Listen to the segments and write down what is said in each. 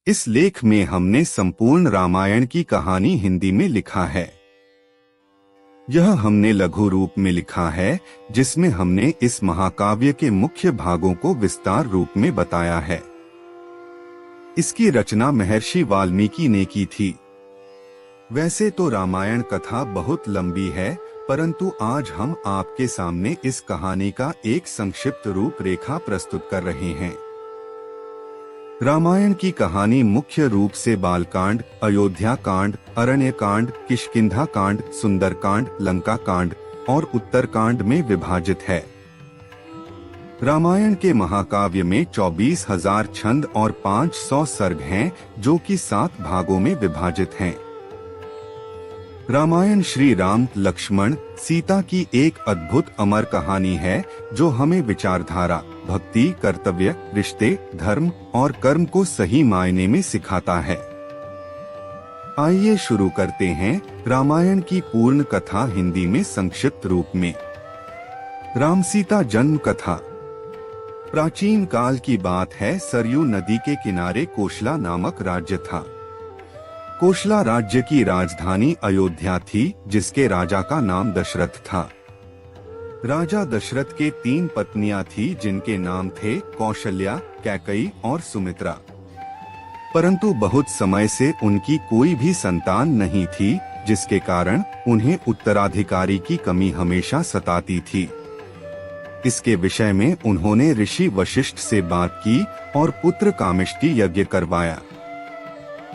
इस लेख में हमने संपूर्ण रामायण की कहानी हिंदी में लिखा है। यह हमने लघु रूप में लिखा है, जिसमें हमने इस महाकाव्य के मुख्य भागों को विस्तार रूप में बताया है। इसकी रचना महर्षि वाल्मीकि ने की थी। वैसे तो रामायण कथा बहुत लंबी है, परंतु आज हम आपके सामने इस कहानी का एक संक्षिप्त रूपरेखा प्रस्तुत कर रहे हैं। रामायण की कहानी मुख्य रूप से बालकांड, अयोध्या कांड, अरण्य कांड, किष्किंधा कांड, सुंदरकांड, लंका कांड और उत्तरकांड में विभाजित है। रामायण के महाकाव्य में 24,000 छंद और 500 सर्ग हैं, जो कि 7 भागों में विभाजित हैं। रामायण श्री राम, लक्ष्मण, सीता की एक अद्भुत अमर कहानी है, जो हमें विचारधारा, भक्ति, कर्तव्य, रिश्ते, धर्म और कर्म को सही मायने में सिखाता है। आइए शुरू करते हैं रामायण की पूर्ण कथा हिंदी में संक्षिप्त रूप में। राम सीता जन्म कथा। प्राचीन काल की बात है। सरयू नदी के किनारे कोशला नामक राज्य था। कोशला राज्य की राजधानी अयोध्या थी, जिसके राजा का नाम दशरथ था। राजा दशरथ के 3 पत्नियां थी, जिनके नाम थे कौशल्या, कैकई और सुमित्रा। परंतु बहुत समय से उनकी कोई भी संतान नहीं थी, जिसके कारण उन्हें उत्तराधिकारी की कमी हमेशा सताती थी। इसके विषय में उन्होंने ऋषि वशिष्ठ से बात की और पुत्र कामिष्टि यज्ञ करवाया।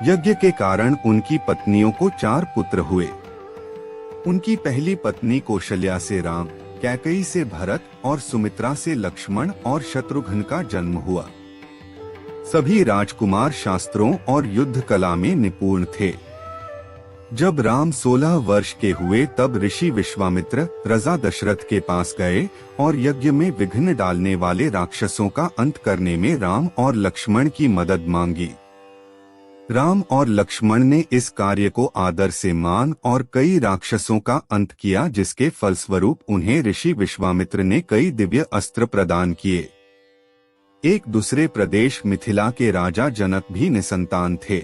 यज्ञ के कारण उनकी पत्नियों को 4 पुत्र हुए। उनकी पहली पत्नी कौशल्या से राम, कैकई से भरत और सुमित्रा से लक्ष्मण और शत्रुघ्न का जन्म हुआ। सभी राजकुमार शास्त्रों और युद्ध कला में निपुण थे। जब राम 16 वर्ष के हुए, तब ऋषि विश्वामित्र राजा दशरथ के पास गए और यज्ञ में विघ्न डालने वाले राक्षसों का अंत करने में राम और लक्ष्मण की मदद मांगी। राम और लक्ष्मण ने इस कार्य को आदर से मान और कई राक्षसों का अंत किया, जिसके फलस्वरूप उन्हें ऋषि विश्वामित्र ने कई दिव्य अस्त्र प्रदान किए। एक दूसरे प्रदेश मिथिला के राजा जनक भी निसंतान थे।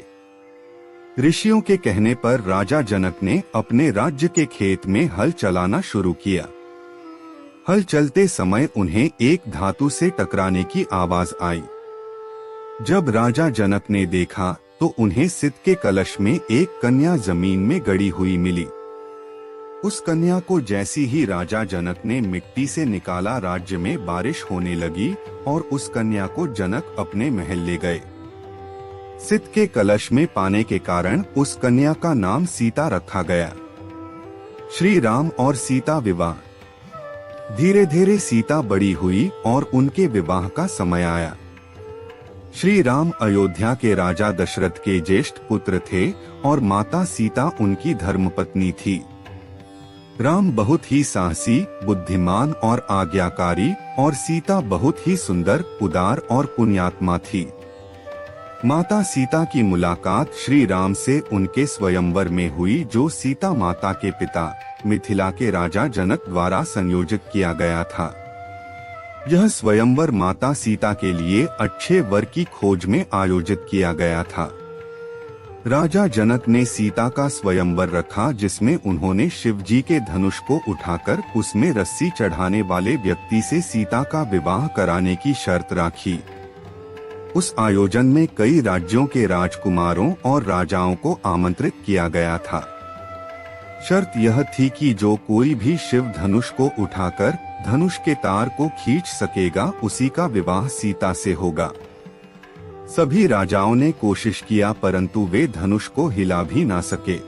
ऋषियों के कहने पर राजा जनक ने अपने राज्य के खेत में हल चलाना शुरू किया। हल चलते समय उन्हें एक धातु से टकराने की आवाज आई। जब राजा जनक ने देखा तो उन्हें सित के कलश में एक कन्या जमीन में गड़ी हुई मिली। उस कन्या को जैसी ही राजा जनक ने मिट्टी से निकाला, राज्य में बारिश होने लगी और उस कन्या को जनक अपने महल ले गए। सित के कलश में पाने के कारण उस कन्या का नाम सीता रखा गया। श्री राम और सीता विवाह। धीरे धीरे सीता बड़ी हुई और उनके विवाह का समय आया। श्री राम अयोध्या के राजा दशरथ के ज्येष्ठ पुत्र थे और माता सीता उनकी धर्मपत्नी थी। राम बहुत ही साहसी, बुद्धिमान और आज्ञाकारी और सीता बहुत ही सुंदर, उदार और पुण्यात्मा थी। माता सीता की मुलाकात श्री राम से उनके स्वयंवर में हुई, जो सीता माता के पिता मिथिला के राजा जनक द्वारा संयोजित किया गया था। यह स्वयंवर माता सीता के लिए अच्छे वर की खोज में आयोजित किया गया था। राजा जनक ने सीता का स्वयंवर रखा, जिसमें उन्होंने शिव जी के धनुष को उठाकर उसमें रस्सी चढ़ाने वाले व्यक्ति से सीता का विवाह कराने की शर्त राखी। उस आयोजन में कई राज्यों के राजकुमारों और राजाओं को आमंत्रित किया गया था। शर्त यह थी कि जो कोई भी शिव धनुष को उठाकर धनुष के तार को खींच सकेगा, उसी का विवाह सीता से होगा। सभी राजाओं ने कोशिश किया, परंतु वे धनुष को हिला भी ना सके।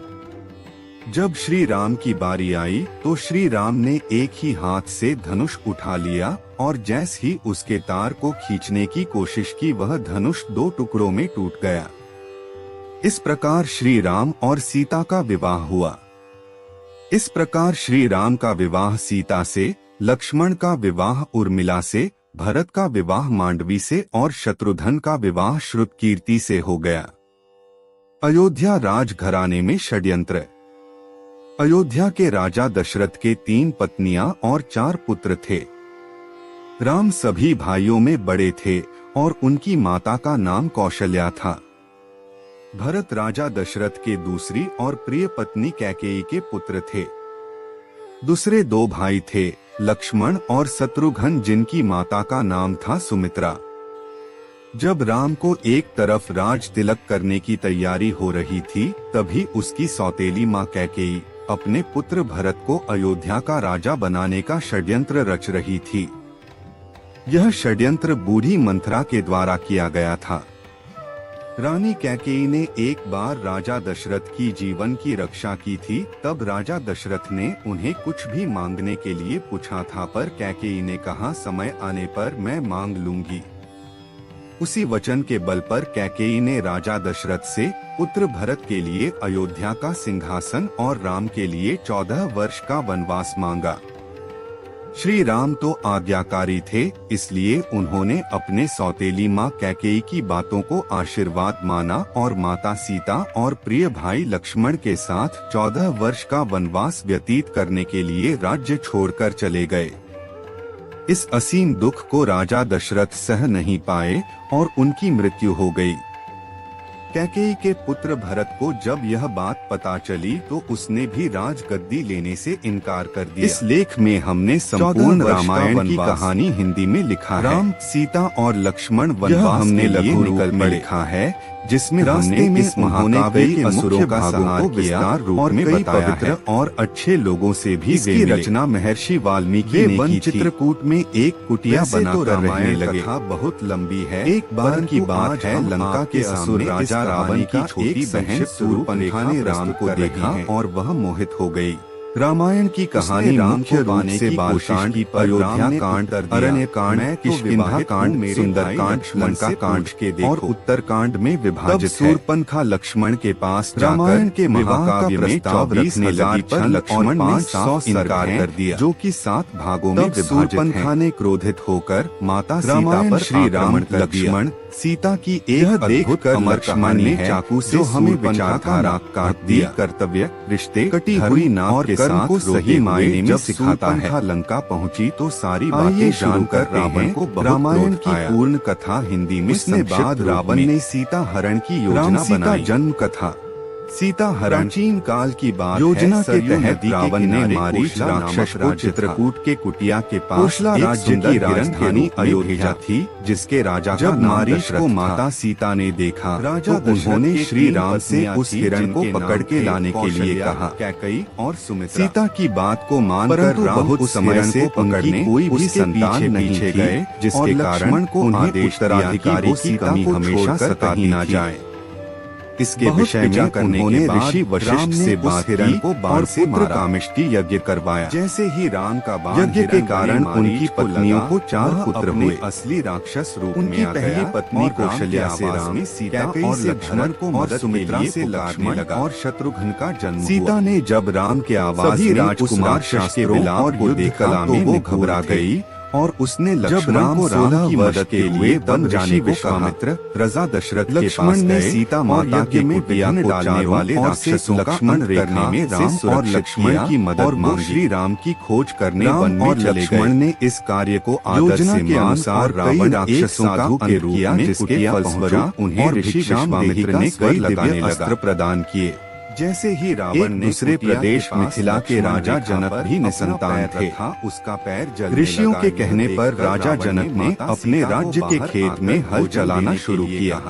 जब श्री राम की बारी आई तो श्री राम ने एक ही हाथ से धनुष उठा लिया और जैसे ही उसके तार को खींचने की कोशिश की, वह धनुष 2 टुकड़ों में टूट गया। इस प्रकार श्री राम और सीता का विवाह हुआ। इस प्रकार श्री राम का विवाह सीता से, लक्ष्मण का विवाह उर्मिला से, भरत का विवाह मांडवी से और शत्रुघ्न का विवाह श्रुतकीर्ति से हो गया। अयोध्या राजघराने में षड्यंत्र। अयोध्या के राजा दशरथ के 3 पत्नियां और 4 पुत्र थे। राम सभी भाइयों में बड़े थे और उनकी माता का नाम कौशल्या था। भरत राजा दशरथ के दूसरी और प्रिय पत्नी कैकेयी के पुत्र थे। दूसरे दो भाई थे, लक्ष्मण और शत्रुघ्न, जिनकी माता का नाम था सुमित्रा। जब राम को एक तरफ राज तिलक करने की तैयारी हो रही थी, तभी उसकी सौतेली माँ कैकेयी अपने पुत्र भरत को अयोध्या का राजा बनाने का षड्यंत्र रच रही थी। यह षड्यंत्र बूढ़ी मंथरा के द्वारा किया गया था। रानी कैकेयी ने एक बार राजा दशरथ की जीवन की रक्षा की थी। तब राजा दशरथ ने उन्हें कुछ भी मांगने के लिए पूछा था, पर कैकेयी ने कहा, समय आने पर मैं मांग लूंगी। उसी वचन के बल पर कैकेयी ने राजा दशरथ से पुत्र भरत के लिए अयोध्या का सिंहासन और राम के लिए 14 वर्ष का वनवास मांगा। श्री राम तो आज्ञाकारी थे, इसलिए उन्होंने अपने सौतेली माँ कैकेयी की बातों को आशीर्वाद माना और माता सीता और प्रिय भाई लक्ष्मण के साथ 14 वर्ष का वनवास व्यतीत करने के लिए राज्य छोड़कर चले गए। इस असीम दुख को राजा दशरथ सह नहीं पाए और उनकी मृत्यु हो गई। कैकेयी के पुत्र भरत को जब यह बात पता चली तो उसने भी राजगद्दी लेने से इनकार कर दिया। इस लेख में हमने संपूर्ण रामायण की कहानी हिंदी में लिखा है। राम, सीता और लक्ष्मण वनवास हमने लघु रूप में लिखा है, जिसमें रास्ते में इस महाकाव्य के असुरों का संहार किया और कई पवित्र और अच्छे लोगों से भी इसकी रचना महर्षि वाल्मीकि ने की थी। चित्रकूट में एक कुटिया बनाकर रामायण लगे। बहुत लंबी है। एक बार की बात है, लंका के असुर राजा रावण की छोटी बहन शूर्पणखा ने राम को देखा और वह मोहित हो गई। रामायण की कहानी मुख्य रूप से बालकांड, अयोध्या कांड, अरण्य कांड, किष्किंधा कांड, सुंदर कांड, लंका कांड के और उत्तर कांड में विभाजित है। शूर्पणखा लक्ष्मण के पास रामायण के महाकाव्य में 24,000 पर लक्ष्मण ने 100 इनकार कर दिया, जो कि 7 भागों में विभाजित है। शूर्पणखा ने क्रोधित होकर माता सीता पर श्री राम, लक्ष्मण, सीता की एक देखकर लक्ष्मण ने चाकू से हमें विचारधारा काट दिया। कर्तव्य, रिश्ते, कटी हुई नाव के कर्म को सही मायने में सिखाता है। लंका पहुंची तो सारी बातें जानकर रावण को रामायण की पूर्ण कथा हिंदी में संक्षिप्त रावण ने सीता हरण की योजना बनाई। जन्म कथा सीता हरण प्राचीन काल की बात योजना के तहत रावण ने मारीच राक्षस को चित्रकूट के कुटिया के पास कोशला राज्य की राजधानी अयोध्या थी, जिसके राजा जब मारीच को माता सीता ने देखा राजा तो उन्होंने श्री राम से उस हिरण को पकड़ के लाने के लिए कहा। कैकेयी और सुमित्रा सीता की बात को मानकर राम बहुत समय से पकड़ने कोई भी संतान नहीं गए, जिसके कारण को आदेश उत्तराधिकारी की कमी हमेशा सताई न जाए। इसके विषय में उन्होंने ऋषि वशिष्ठ से बात की को बाण से मारा। कामिष्टि यज्ञ करवाया। जैसे ही राम का बाण यज्ञ के कारण उनकी पत्नियों को 4 पुत्र हुए। असली राक्षस रूप में उनकी पहली पत्नी कौशल्या से राम, सीता और लक्ष्मण को मदद सुमित्रा से लक्ष्मण और शत्रुघ्न का जन्म। सीता ने जब राम के आवाज में राजकुमार शस्त्रों और युद्ध कला में वो घबरा गई और उसने लक्ष्मण को राम की मदद के लिए बन जाने को कहा। राजा दशरथ लक्ष्मण ने सीता माता के में विघ्न डालने वाले राक्षसों लक्ष्मण करने में राम और लक्ष्मण की मदद मांगी। श्री राम की खोज करने वन में लक्ष्मण ने इस कार्य को योजना के अनुसार रावण राक्षसों का के रूप में जिसके फलस्वरूप उन्हें ऋषि विश्वामित्र ने कई दिव्य अस्त्र प्रदान किए। जैसे ही रावण ने दूसरे प्रदेश मिथिला के राजा जनक भी निसंतान थे, उसका पैर जल ऋषियों के कहने पर राजा जनक ने अपने राज्य के खेत में हल चलाना शुरू किया।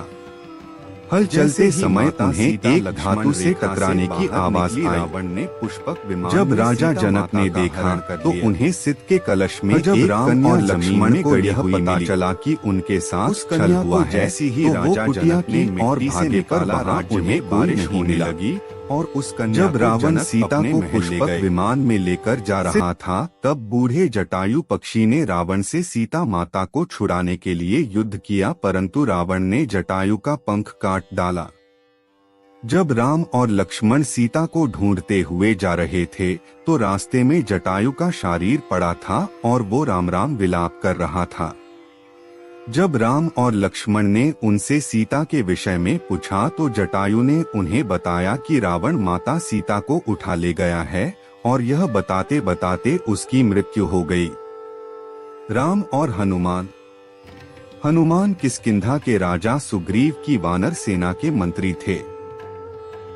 हल चलते समय उन्हें एक धातु से टकराने की आवाज आई। रावण ने पुष्पक विमान जब राजा जनक ने देखा तो उन्हें सिद्ध के कलश में जब राम और लक्ष्मण को यह पता चला कि उनके साथ छल हुआ है, जैसी ही राजा जनक ने और भागे पर राज्य में बारिश होने लगी और उस कन्या जब रावण सीता को पुष्पक विमान में लेकर जा रहा था, तब बूढ़े जटायु पक्षी ने रावण से सीता माता को छुड़ाने के लिए युद्ध किया, परंतु रावण ने जटायु का पंख काट डाला। जब राम और लक्ष्मण सीता को ढूंढते हुए जा रहे थे तो रास्ते में जटायु का शरीर पड़ा था और वो राम राम विलाप कर रहा था। जब राम और लक्ष्मण ने उनसे सीता के विषय में पूछा तो जटायु ने उन्हें बताया कि रावण माता सीता को उठा ले गया है और यह बताते बताते उसकी मृत्यु हो गई। राम और हनुमान किष्किंधा के राजा सुग्रीव की वानर सेना के मंत्री थे।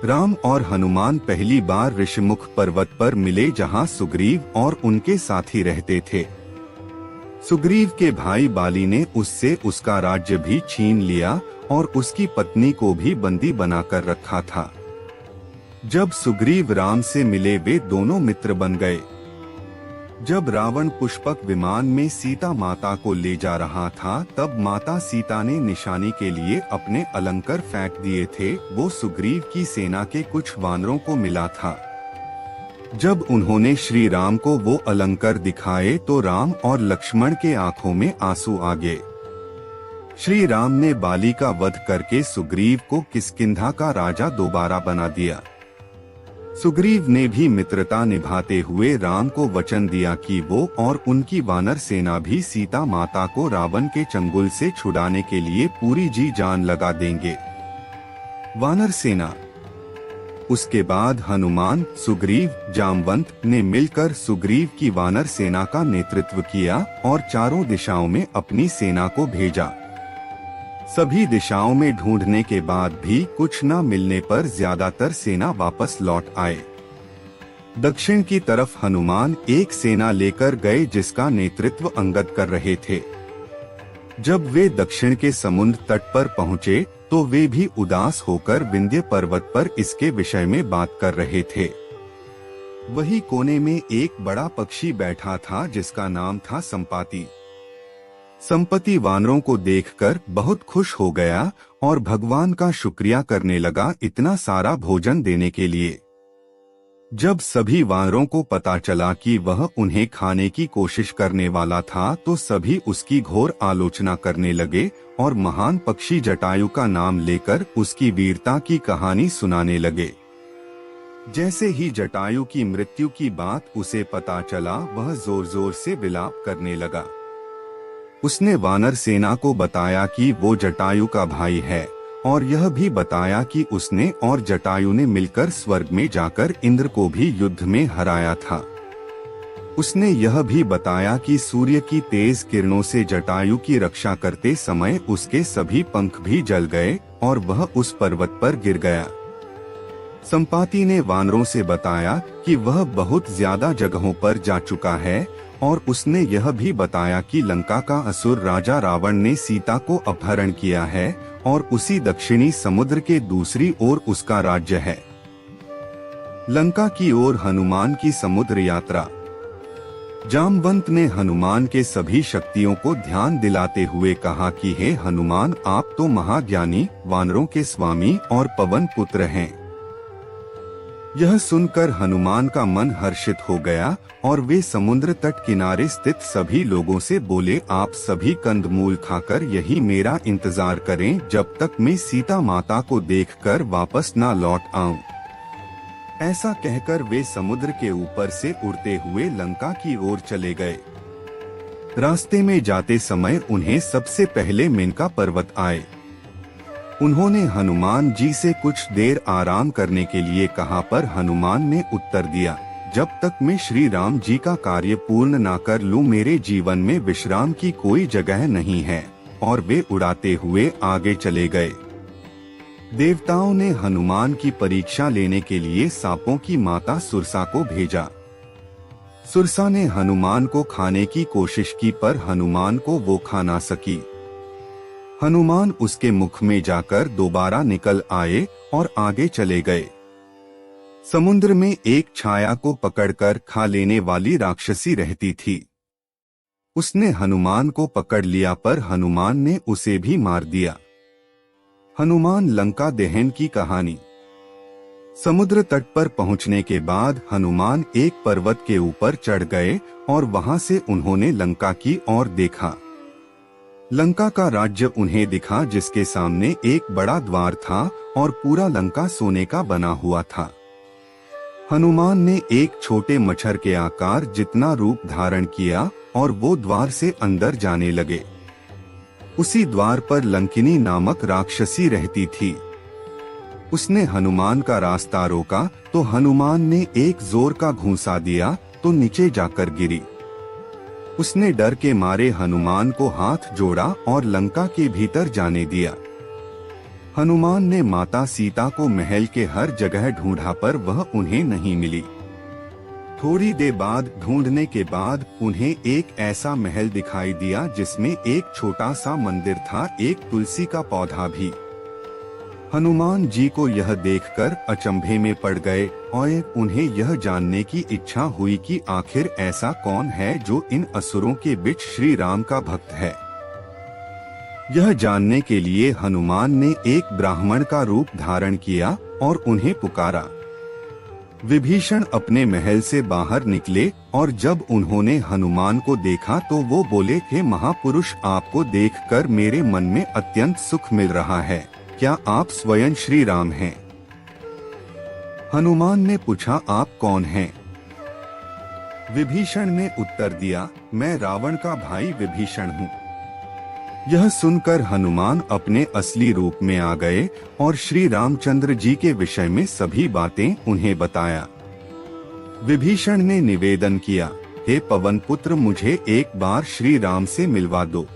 राम और हनुमान पहली बार ऋषिमुख पर्वत पर मिले, जहां सुग्रीव और उनके साथी रहते थे। सुग्रीव के भाई बाली ने उससे उसका राज्य भी छीन लिया और उसकी पत्नी को भी बंदी बनाकर रखा था। जब सुग्रीव राम से मिले, वे दोनों मित्र बन गए। जब रावण पुष्पक विमान में सीता माता को ले जा रहा था, तब माता सीता ने निशानी के लिए अपने अलंकार फेंक दिए थे। वो सुग्रीव की सेना के कुछ वानरों को मिला था। जब उन्होंने श्री राम को वो अलंकार दिखाए तो राम और लक्ष्मण के आंखों में आंसू आ गए। श्री राम ने बाली का वध करके सुग्रीव को किष्किंधा का राजा दोबारा बना दिया। सुग्रीव ने भी मित्रता निभाते हुए राम को वचन दिया कि वो और उनकी वानर सेना भी सीता माता को रावण के चंगुल से छुड़ाने के लिए पूरी जी जान लगा देंगे। वानर सेना। उसके बाद हनुमान, सुग्रीव, जामवंत ने मिलकर सुग्रीव की वानर सेना का नेतृत्व किया और चारों दिशाओं में अपनी सेना को भेजा। सभी दिशाओं में ढूंढने के बाद भी कुछ न मिलने पर ज्यादातर सेना वापस लौट आए। दक्षिण की तरफ हनुमान एक सेना लेकर गए, जिसका नेतृत्व अंगद कर रहे थे। जब वे दक्षिण के समुद्र तट पर पहुंचे तो वे भी उदास होकर विंध्य पर्वत पर इसके विषय में बात कर रहे थे। वही कोने में एक बड़ा पक्षी बैठा था, जिसका नाम था संपाति। संपत्ति वानरों को देखकर बहुत खुश हो गया और भगवान का शुक्रिया करने लगा, इतना सारा भोजन देने के लिए। जब सभी वानरों को पता चला कि वह उन्हें खाने की कोशिश करने वाला था, तो सभी उसकी घोर आलोचना करने लगे और महान पक्षी जटायु का नाम लेकर उसकी वीरता की कहानी सुनाने लगे। जैसे ही जटायु की मृत्यु की बात उसे पता चला, वह जोर जोर से विलाप करने लगा। उसने वानर सेना को बताया कि वो जटायु का भाई है और यह भी बताया कि उसने और जटायु ने मिलकर स्वर्ग में जाकर इंद्र को भी युद्ध में हराया था। उसने यह भी बताया कि सूर्य की तेज किरणों से जटायु की रक्षा करते समय उसके सभी पंख भी जल गए और वह उस पर्वत पर गिर गया। संपाति ने वानरों से बताया कि वह बहुत ज्यादा जगहों पर जा चुका है और उसने यह भी बताया कि लंका का असुर राजा रावण ने सीता को अपहरण किया है और उसी दक्षिणी समुद्र के दूसरी ओर उसका राज्य है। लंका की ओर हनुमान की समुद्र यात्रा। जामवंत ने हनुमान के सभी शक्तियों को ध्यान दिलाते हुए कहा कि हे हनुमान, आप तो महाज्ञानी, वानरों के स्वामी और पवन पुत्र हैं। यह सुनकर हनुमान का मन हर्षित हो गया और वे समुद्र तट किनारे स्थित सभी लोगों से बोले, आप सभी कंदमूल खाकर यही मेरा इंतजार करें जब तक मैं सीता माता को देखकर वापस ना लौट आऊं। ऐसा कहकर वे समुद्र के ऊपर से उड़ते हुए लंका की ओर चले गए। रास्ते में जाते समय उन्हें सबसे पहले मेनका पर्वत आए। उन्होंने हनुमान जी से कुछ देर आराम करने के लिए कहा, पर हनुमान ने उत्तर दिया, जब तक मैं श्री राम जी का कार्य पूर्ण ना कर लूं, मेरे जीवन में विश्राम की कोई जगह नहीं है। और वे उड़ाते हुए आगे चले गए। देवताओं ने हनुमान की परीक्षा लेने के लिए सांपों की माता सुरसा को भेजा। सुरसा ने हनुमान को खाने की कोशिश की, पर हनुमान को वो खा ना सकी। हनुमान उसके मुख में जाकर दोबारा निकल आए और आगे चले गए। समुद्र में एक छाया को पकड़कर खा लेने वाली राक्षसी रहती थी। उसने हनुमान को पकड़ लिया, पर हनुमान ने उसे भी मार दिया। हनुमान लंका दहन की कहानी। समुद्र तट पर पहुंचने के बाद हनुमान एक पर्वत के ऊपर चढ़ गए और वहां से उन्होंने लंका की ओर देखा। लंका का राज्य उन्हें दिखा, जिसके सामने एक बड़ा द्वार था और पूरा लंका सोने का बना हुआ था। हनुमान ने एक छोटे मच्छर के आकार जितना रूप धारण किया और वो द्वार से अंदर जाने लगे। उसी द्वार पर लंकिनी नामक राक्षसी रहती थी। उसने हनुमान का रास्ता रोका तो हनुमान ने एक जोर का घूंसा दिया तो नीचे जाकर गिरी। उसने डर के मारे हनुमान को हाथ जोड़ा और लंका के भीतर जाने दिया। हनुमान ने माता सीता को महल के हर जगह ढूंढा पर वह उन्हें नहीं मिली। थोड़ी देर बाद ढूंढने के बाद उन्हें एक ऐसा महल दिखाई दिया जिसमें एक छोटा सा मंदिर था, एक तुलसी का पौधा भी। हनुमान जी को यह देखकर अचंभे में पड़ गए और उन्हें यह जानने की इच्छा हुई कि आखिर ऐसा कौन है जो इन असुरों के बीच श्री राम का भक्त है। यह जानने के लिए हनुमान ने एक ब्राह्मण का रूप धारण किया और उन्हें पुकारा। विभीषण अपने महल से बाहर निकले और जब उन्होंने हनुमान को देखा तो वो बोले, हे महापुरुष, आपको देखकर मेरे मन में अत्यंत सुख मिल रहा है। क्या आप स्वयं श्री राम हैं? हनुमान ने पूछा, आप कौन हैं? विभीषण ने उत्तर दिया, मैं रावण का भाई विभीषण हूँ। यह सुनकर हनुमान अपने असली रूप में आ गए और श्री रामचंद्र जी के विषय में सभी बातें उन्हें बताया। विभीषण ने निवेदन किया, हे पवन पुत्र, मुझे एक बार श्री राम से मिलवा दो।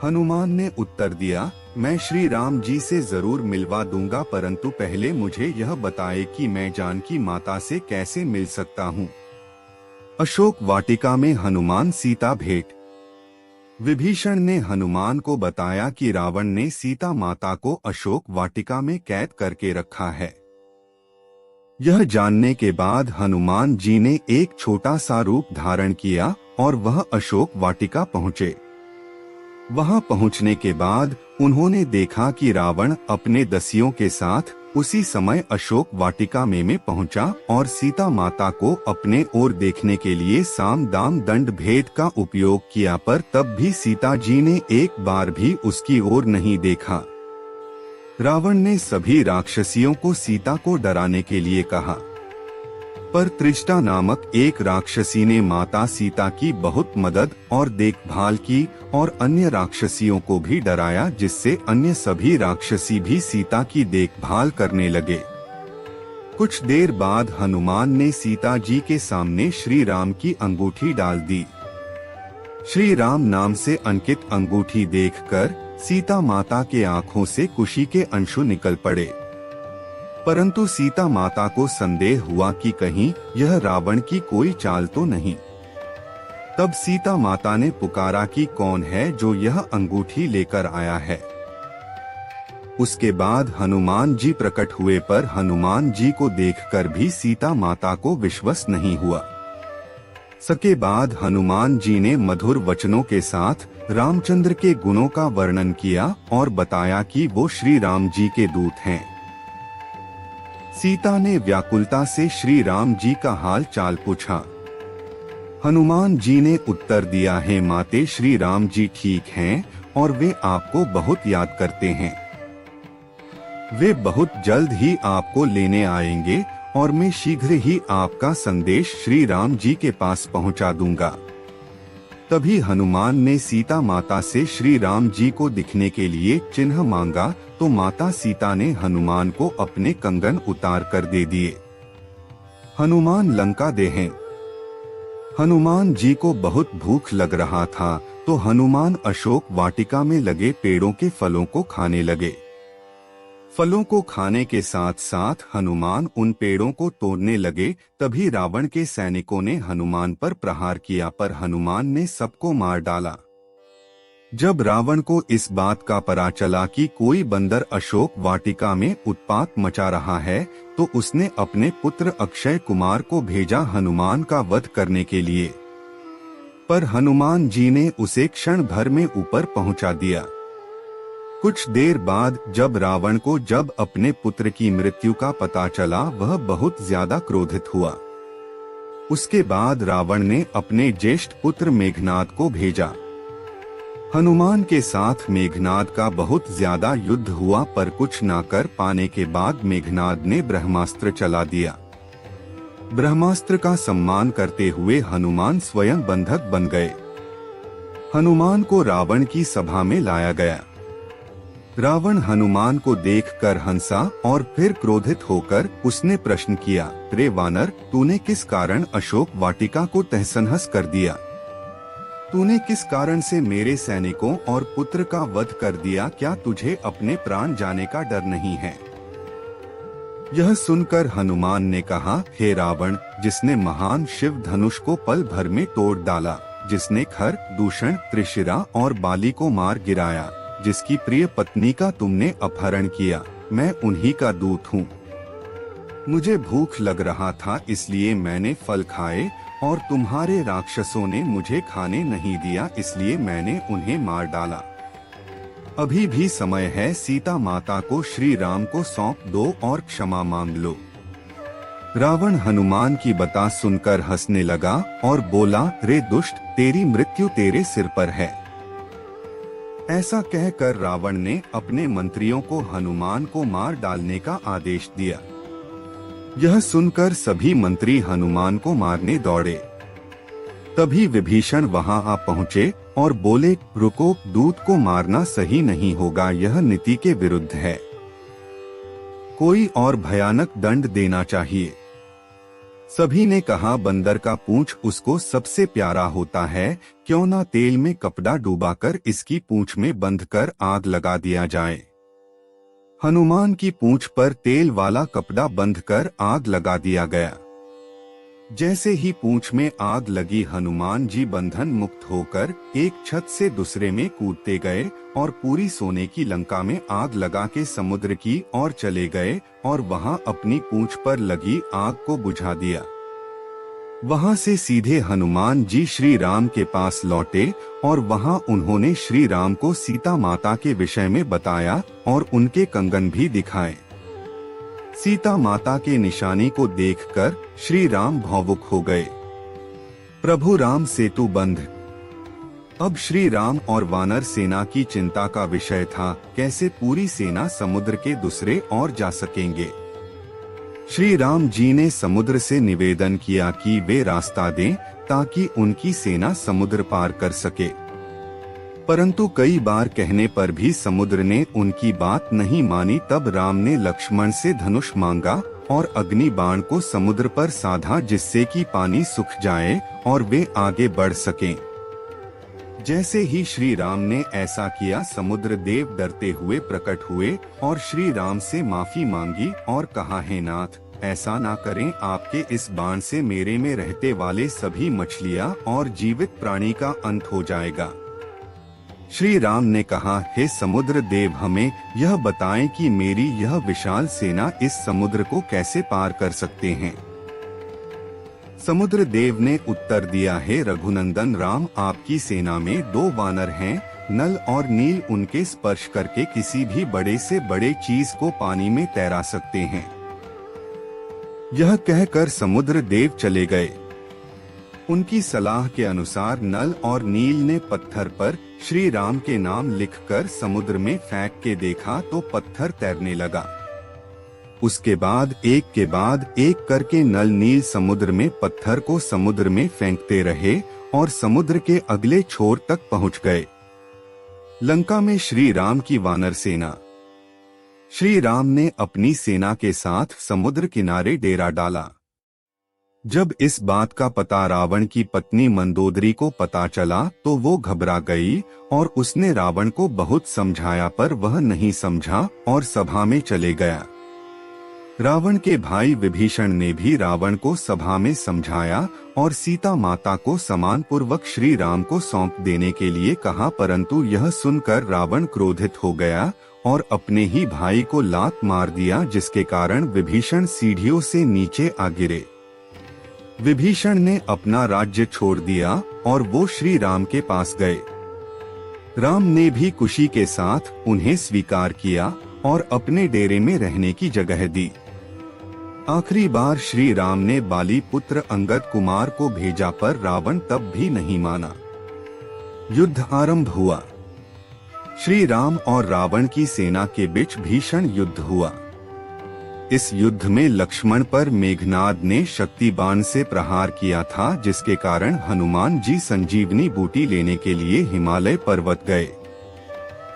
हनुमान ने उत्तर दिया, मैं श्री राम जी से जरूर मिलवा दूंगा, परंतु पहले मुझे यह बताए कि मैं जानकी माता से कैसे मिल सकता हूँ। अशोक वाटिका में हनुमान सीता भेंट। विभीषण ने हनुमान को बताया कि रावण ने सीता माता को अशोक वाटिका में कैद करके रखा है। यह जानने के बाद हनुमान जी ने एक छोटा सा रूप धारण किया और वह अशोक वाटिका पहुँचे। वहां पहुंचने के बाद उन्होंने देखा कि रावण अपने दसियों के साथ उसी समय अशोक वाटिका में पहुंचा और सीता माता को अपने ओर देखने के लिए साम दाम दंड भेद का उपयोग किया, पर तब भी सीता जी ने एक बार भी उसकी ओर नहीं देखा। रावण ने सभी राक्षसियों को सीता को डराने के लिए कहा, पर त्रिष्टा नामक एक राक्षसी ने माता सीता की बहुत मदद और देखभाल की और अन्य राक्षसियों को भी डराया, जिससे अन्य सभी राक्षसी भी सीता की देखभाल करने लगे। कुछ देर बाद हनुमान ने सीता जी के सामने श्री राम की अंगूठी डाल दी। श्री राम नाम से अंकित अंगूठी देखकर सीता माता के आंखों से खुशी के अंशु निकल पड़े, परंतु सीता माता को संदेह हुआ कि कहीं यह रावण की कोई चाल तो नहीं। तब सीता माता ने पुकारा कि कौन है जो यह अंगूठी लेकर आया है। उसके बाद हनुमान जी प्रकट हुए, पर हनुमान जी को देखकर भी सीता माता को विश्वास नहीं हुआ। सके बाद हनुमान जी ने मधुर वचनों के साथ रामचंद्र के गुणों का वर्णन किया और बताया कि वो श्री राम जी के दूत हैं। सीता ने व्याकुलता से श्री राम जी का हाल चाल पूछा। हनुमान जी ने उत्तर दिया, है माते, श्री राम जी ठीक हैं और वे आपको बहुत याद करते हैं। वे बहुत जल्द ही आपको लेने आएंगे और मैं शीघ्र ही आपका संदेश श्री राम जी के पास पहुंचा दूंगा। तभी हनुमान ने सीता माता से श्री राम जी को दिखने के लिए चिन्ह मांगा, तो माता सीता ने हनुमान को अपने कंगन उतार कर दे दिए। हनुमान लंका देहें। हनुमान जी को बहुत भूख लग रहा था, तो हनुमान अशोक वाटिका में लगे पेड़ों के फलों को खाने लगे। फलों को खाने के साथ साथ हनुमान उन पेड़ों को तोड़ने लगे। तभी रावण के सैनिकों ने हनुमान पर प्रहार किया, पर हनुमान ने सबको मार डाला। जब रावण को इस बात का पता चला कि कोई बंदर अशोक वाटिका में उत्पात मचा रहा है, तो उसने अपने पुत्र अक्षय कुमार को भेजा हनुमान का वध करने के लिए, पर हनुमान जी ने उसे क्षण भर में ऊपर पहुंचा दिया। कुछ देर बाद जब अपने पुत्र की मृत्यु का पता चला, वह बहुत ज्यादा क्रोधित हुआ। उसके बाद रावण ने अपने ज्येष्ठ पुत्र मेघनाद को भेजा। हनुमान के साथ मेघनाद का बहुत ज्यादा युद्ध हुआ, पर कुछ ना कर पाने के बाद मेघनाद ने ब्रह्मास्त्र चला दिया। ब्रह्मास्त्र का सम्मान करते हुए हनुमान स्वयं बंधक बन गए। हनुमान को रावण की सभा में लाया गया। रावण हनुमान को देखकर हंसा और फिर क्रोधित होकर उसने प्रश्न किया, रे वानर, तूने किस कारण अशोक वाटिका को तहस-नहस कर दिया? तूने किस कारण से मेरे सैनिकों और पुत्र का वध कर दिया? क्या तुझे अपने प्राण जाने का डर नहीं है? यह सुनकर हनुमान ने कहा, हे रावण, जिसने महान शिव धनुष को पल भर में तोड़ डाला, जिसने खर, दूषण, त्रिशिरा और बाली को मार गिराया, जिसकी प्रिय पत्नी का तुमने अपहरण किया, मैं उन्हीं का दूत हूँ। मुझे भूख लग रहा था, इसलिए मैंने फल खाए और तुम्हारे राक्षसों ने मुझे खाने नहीं दिया, इसलिए मैंने उन्हें मार डाला। अभी भी समय है, सीता माता को श्री राम को सौंप दो और क्षमा मांग लो। रावण हनुमान की बात सुनकर हंसने लगा और बोला, रे दुष्ट, तेरी मृत्यु तेरे सिर पर है। ऐसा कहकर रावण ने अपने मंत्रियों को हनुमान को मार डालने का आदेश दिया। यह सुनकर सभी मंत्री हनुमान को मारने दौड़े। तभी विभीषण वहां आ पहुंचे और बोले, रुको, दूत को मारना सही नहीं होगा, यह नीति के विरुद्ध है। कोई और भयानक दंड देना चाहिए। सभी ने कहा, बंदर का पूंछ उसको सबसे प्यारा होता है, क्यों ना तेल में कपड़ा डुबाकर इसकी पूंछ में बंधकर आग लगा दिया जाए। हनुमान की पूंछ पर तेल वाला कपड़ा बंधकर आग लगा दिया गया। जैसे ही पूंछ में आग लगी, हनुमान जी बंधन मुक्त होकर एक छत से दूसरे में कूदते गए और पूरी सोने की लंका में आग लगा के समुद्र की ओर चले गए और वहां अपनी पूंछ पर लगी आग को बुझा दिया। वहां से सीधे हनुमान जी श्री राम के पास लौटे और वहां उन्होंने श्री राम को सीता माता के विषय में बताया और उनके कंगन भी दिखाए। सीता माता के निशानी को देखकर श्री राम भावुक हो गए। प्रभु राम सेतु बंध। अब श्री राम और वानर सेना की चिंता का विषय था, कैसे पूरी सेना समुद्र के दूसरे ओर जा सकेंगे। श्री राम जी ने समुद्र से निवेदन किया कि वे रास्ता दें ताकि उनकी सेना समुद्र पार कर सके, परंतु कई बार कहने पर भी समुद्र ने उनकी बात नहीं मानी। तब राम ने लक्ष्मण से धनुष मांगा और अग्नि बाण को समुद्र पर साधा, जिससे कि पानी सूख जाए और वे आगे बढ़ सकें। जैसे ही श्री राम ने ऐसा किया, समुद्र देव डरते हुए प्रकट हुए और श्री राम से माफी मांगी और कहा, हे नाथ, ऐसा ना करें, आपके इस बाण से मेरे में रहते वाले सभी मछलियां और जीवित प्राणी का अंत हो जाएगा। श्री राम ने कहा, हे समुद्र देव, हमें यह बताएं कि मेरी यह विशाल सेना इस समुद्र को कैसे पार कर सकते हैं। समुद्र देव ने उत्तर दिया, हे रघुनंदन राम, आपकी सेना में 2 वानर हैं, नल और नील, उनके स्पर्श करके किसी भी बड़े से बड़े चीज को पानी में तैरा सकते हैं। यह कहकर समुद्र देव चले गए। उनकी सलाह के अनुसार नल और नील ने पत्थर पर श्री राम के नाम लिखकर समुद्र में फेंक के देखा तो पत्थर तैरने लगा। उसके बाद एक करके नल नील समुद्र में पत्थर को समुद्र में फेंकते रहे और समुद्र के अगले छोर तक पहुंच गए। लंका में श्री राम की वानर सेना। श्री राम ने अपनी सेना के साथ समुद्र किनारे डेरा डाला। जब इस बात का पता रावण की पत्नी मंदोदरी को पता चला तो वो घबरा गई और उसने रावण को बहुत समझाया, पर वह नहीं समझा और सभा में चले गया। रावण के भाई विभीषण ने भी रावण को सभा में समझाया और सीता माता को सम्मान पूर्वक श्री राम को सौंप देने के लिए कहा, परंतु यह सुनकर रावण क्रोधित हो गया और अपने ही भाई को लात मार दिया, जिसके कारण विभीषण सीढ़ियों से नीचे आ गिरे। विभीषण ने अपना राज्य छोड़ दिया और वो श्री राम के पास गए। राम ने भी खुशी के साथ उन्हें स्वीकार किया और अपने डेरे में रहने की जगह दी। आखिरी बार श्री राम ने बाली पुत्र अंगद कुमार को भेजा, पर रावण तब भी नहीं माना। युद्ध आरंभ हुआ। श्री राम और रावण की सेना के बीच भीषण युद्ध हुआ। इस युद्ध में लक्ष्मण पर मेघनाद ने शक्ति बाण से प्रहार किया था, जिसके कारण हनुमान जी संजीवनी बूटी लेने के लिए हिमालय पर्वत गए,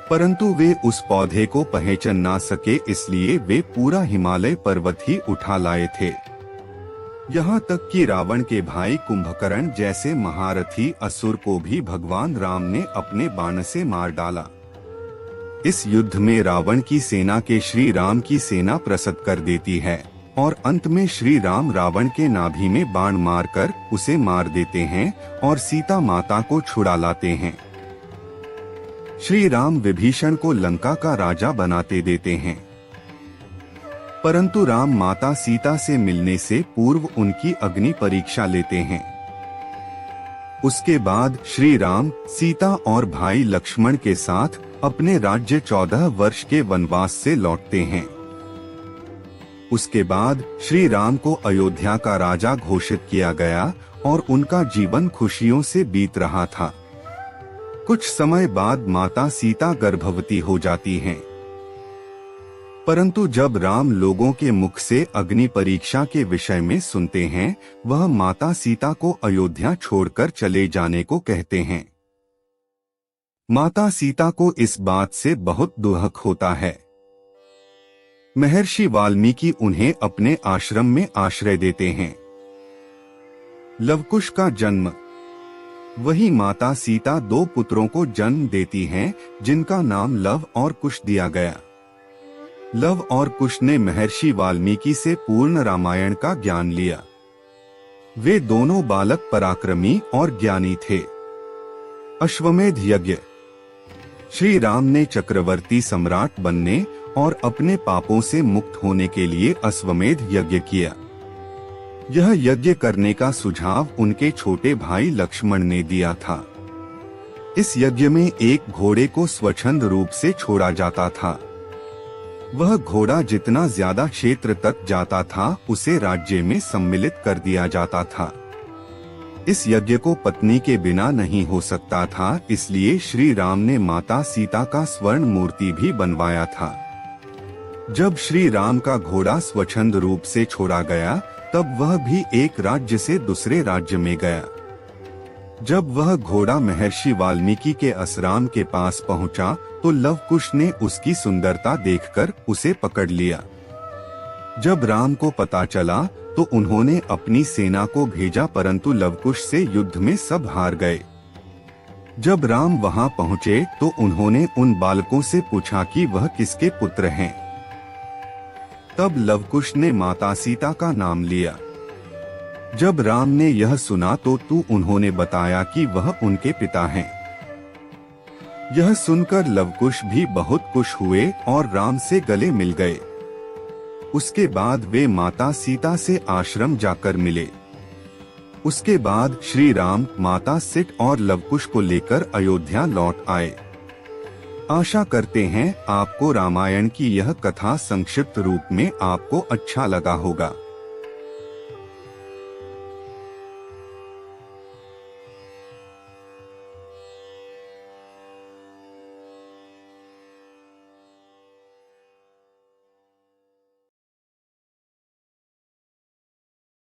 परंतु वे उस पौधे को पहचान ना सके, इसलिए वे पूरा हिमालय पर्वत ही उठा लाए थे। यहाँ तक कि रावण के भाई कुंभकर्ण जैसे महारथी असुर को भी भगवान राम ने अपने बाण से मार डाला। इस युद्ध में रावण की सेना के श्री राम की सेना प्रसन्न कर देती है और अंत में श्री राम रावण के नाभि में बाण मारकर उसे मार देते हैं और सीता माता को छुड़ा लाते हैं। श्री राम विभीषण को लंका का राजा बनाते देते हैं, परंतु राम माता सीता से मिलने से पूर्व उनकी अग्नि परीक्षा लेते हैं। उसके बाद श्री राम सीता और भाई लक्ष्मण के साथ अपने राज्य 14 वर्ष के वनवास से लौटते हैं। उसके बाद श्री राम को अयोध्या का राजा घोषित किया गया और उनका जीवन खुशियों से बीत रहा था। कुछ समय बाद माता सीता गर्भवती हो जाती हैं। परंतु जब राम लोगों के मुख से अग्नि परीक्षा के विषय में सुनते हैं, वह माता सीता को अयोध्या छोड़कर चले जाने को कहते हैं। माता सीता को इस बात से बहुत दुख होता है। महर्षि वाल्मीकि उन्हें अपने आश्रम में आश्रय देते हैं। लवकुश का जन्म। वही माता सीता 2 पुत्रों को जन्म देती हैं, जिनका नाम लव और कुश दिया गया। लव और कुश ने महर्षि वाल्मीकि से पूर्ण रामायण का ज्ञान लिया। वे दोनों बालक पराक्रमी और ज्ञानी थे। अश्वमेध यज्ञ। श्री राम ने चक्रवर्ती सम्राट बनने और अपने पापों से मुक्त होने के लिए अश्वमेध यज्ञ किया। यह यज्ञ करने का सुझाव उनके छोटे भाई लक्ष्मण ने दिया था। इस यज्ञ में एक घोड़े को स्वच्छंद रूप से छोड़ा जाता था। वह घोड़ा जितना ज्यादा क्षेत्र तक जाता था, उसे राज्य में सम्मिलित कर दिया जाता था। इस यज्ञ को पत्नी के बिना नहीं हो सकता था, इसलिए श्री राम ने माता सीता का स्वर्ण मूर्ति भी बनवाया था। जब श्री राम का घोड़ा स्वच्छंद रूप से छोड़ा गया, तब वह भी एक राज्य से दूसरे राज्य में गया। जब वह घोड़ा महर्षि वाल्मीकि के आश्रम के पास पहुंचा, तो लवकुश ने उसकी सुंदरता देखकर उसे पकड़ लिया। जब राम को पता चला, तो उन्होंने अपनी सेना को भेजा, परंतु लवकुश से युद्ध में सब हार गए। जब राम वहां पहुंचे, तो उन्होंने उन बालकों से पूछा कि वह किसके पुत्र हैं। तब लवकुश ने माता सीता का नाम लिया। जब राम ने यह सुना, तो उन्होंने बताया कि वह उनके पिता हैं। यह सुनकर लवकुश भी बहुत खुश हुए और राम से गले मिल गए। उसके बाद वे माता सीता से आश्रम जाकर मिले। उसके बाद श्री राम माता सीता और लवकुश को लेकर अयोध्या लौट आए। आशा करते हैं आपको रामायण की यह कथा संक्षिप्त रूप में आपको अच्छा लगा होगा।